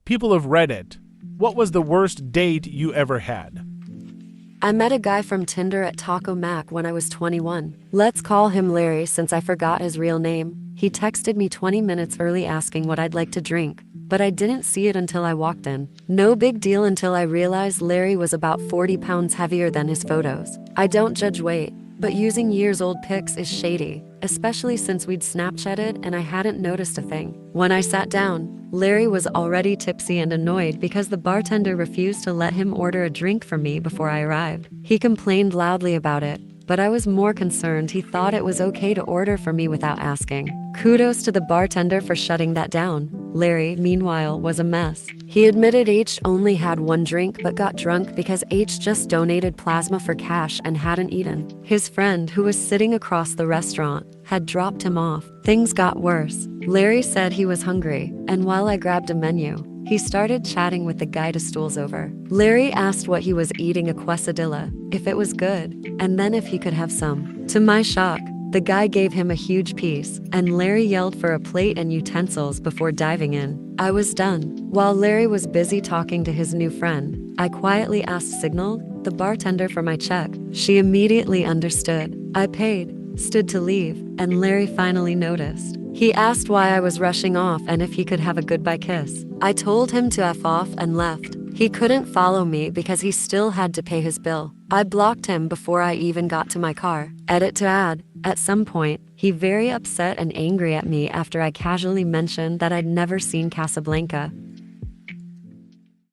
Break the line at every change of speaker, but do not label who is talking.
People have read it. What was the worst date you ever had?
I met a guy from Tinder at Taco Mac when I was 21. Let's call him Larry since I forgot his real name. He texted me 20 minutes early asking what I'd like to drink, but I didn't see it until I walked in. No big deal until I realized Larry was about 40 pounds heavier than his photos. I don't judge weight, but using years-old pics is shady, especially since we'd Snapchatted and I hadn't noticed a thing. When I sat down, Larry was already tipsy and annoyed because the bartender refused to let him order a drink for me before I arrived. He complained loudly about it, but I was more concerned he thought it was okay to order for me without asking. Kudos to the bartender for shutting that down. Larry, meanwhile, was a mess. He admitted H only had one drink but got drunk because H just donated plasma for cash and hadn't eaten. His friend, who was sitting across the restaurant, had dropped him off. Things got worse. Larry said he was hungry, and while I grabbed a menu, he started chatting with the guy to stools over. Larry asked what he was eating, a quesadilla, if it was good, and then if he could have some. To my shock, the guy gave him a huge piece, and Larry yelled for a plate and utensils before diving in. I was done. While Larry was busy talking to his new friend, I quietly asked Signal, the bartender, for my check. She immediately understood. I paid, stood to leave, and Larry finally noticed. He asked why I was rushing off and if he could have a goodbye kiss. I told him to F off and left. He couldn't follow me because he still had to pay his bill. I blocked him before I even got to my car. Edit to add, at some point, he very upset and angry at me after I casually mentioned that I'd never seen Casablanca.